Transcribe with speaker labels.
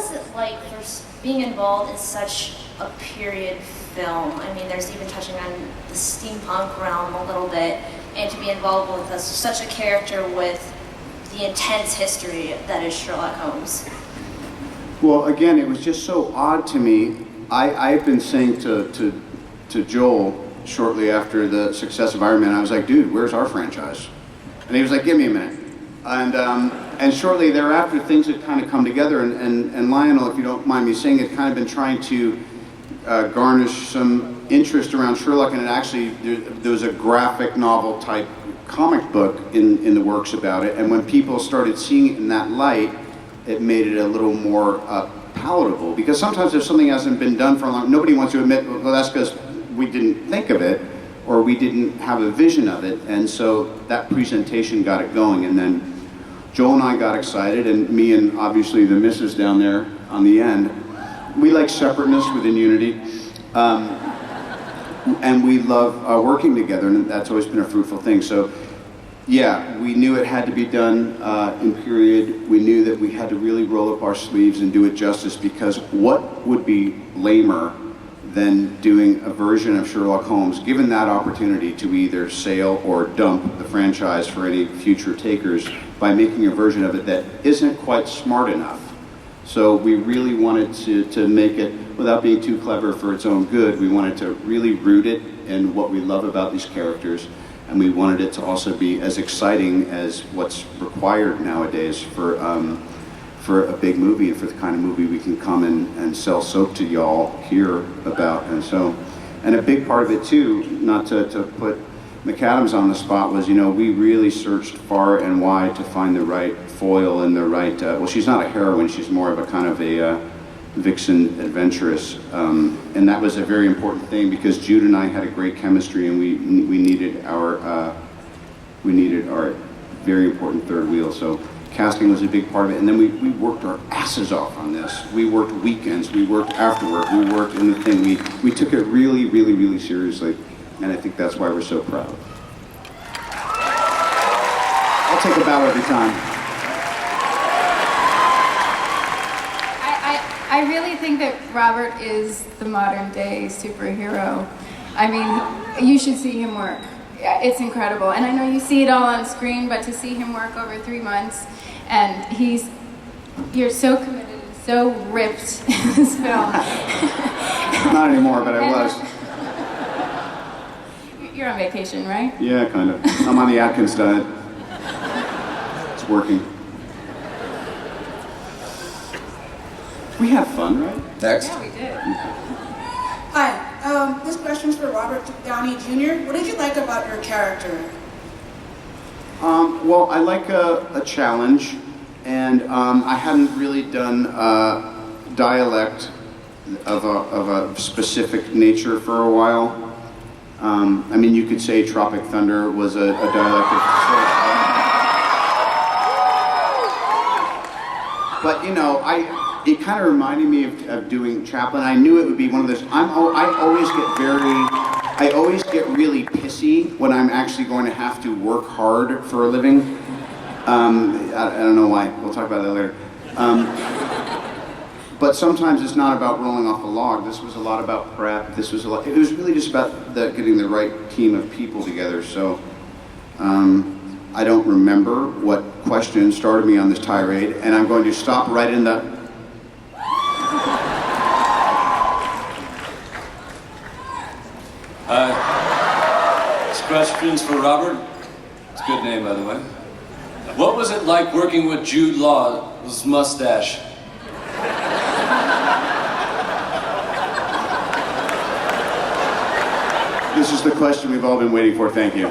Speaker 1: was it like for being involved in such a period film? I mean, there's even touching on the steampunk realm a little bit, and to be involved with such a character with the intense history that is Sherlock Holmes.
Speaker 2: Well, again, it was just so odd to me. I've been saying to Joel shortly after the success of Iron Man, I was like, dude, where's our franchise? And he was like, give me a minute. And shortly thereafter, things had kind of come together, and Lionel, if you don't mind me saying, had kind of been trying to garnish some interest around Sherlock, and it actually, there was a graphic novel type comic book in the works about it, and when people started seeing it in that light, it made it a little more palatable, because sometimes if something hasn't been done for a long, nobody wants to admit, well, that's because we didn't think of it, or we didn't have a vision of it, and so that presentation got it going, and then Joel and I got excited, and me and obviously the missus down there on the end, we like separateness within unity, and we love working together, and that's always been a fruitful thing. So yeah, we knew it had to be done in period. We knew that we had to really roll up our sleeves and do it justice, because what would be lamer than doing a version of Sherlock Holmes, given that opportunity to either sail or dump the franchise for any future takers, by making a version of it that isn't quite smart enough. So we really wanted to make it, without being too clever for its own good, we wanted to really root it in what we love about these characters, and we wanted it to also be as exciting as what's required nowadays for a big movie, and for the kind of movie we can come and sell soap to y'all here about. And a big part of it too, not to put McAdams on the spot, was, we really searched far and wide to find the right foil and the right, well, she's not a heroine, she's more of a kind of a vixen adventuress, and that was a very important thing, because Jude and I had a great chemistry, and we needed our very important third wheel. So casting was a big part of it, and then we worked our asses off on this. We worked weekends, we worked after work, we worked in the thing. We took it really, really, really seriously, and I think that's why we're so proud. I'll take a bow every time.
Speaker 3: I really think that Robert is the modern day superhero. I mean, you should see him work. It's incredible. And I know you see it all on screen, but to see him work over 3 months, and you're so committed, so ripped in this film.
Speaker 2: Not anymore, but I was.
Speaker 3: You're on vacation, right?
Speaker 2: Yeah, kind of. I'm on the Atkins diet. It's working. We had fun, right?
Speaker 4: Next.
Speaker 3: Yeah, we did.
Speaker 5: Hi, this question's for Robert Downey Jr. What did you like about your character?
Speaker 2: Well, I like a challenge, and I hadn't really done dialect of a specific nature for a while. I mean, you could say Tropic Thunder was a dialect of but it kind of reminded me of doing Chaplin. I knew it would be one of those. I always get really pissy when I'm actually going to have to work hard for a living. I don't know why. We'll talk about that later. But sometimes it's not about rolling off a log. This was a lot about prep. It was really just about getting the right team of people together. So I don't remember what question started me on this tirade, and I'm going to stop right in the.
Speaker 6: This question's for Robert. It's a good name, by the way. What was it like working with Jude Law's mustache?
Speaker 2: This is the question we've all been waiting for, thank you.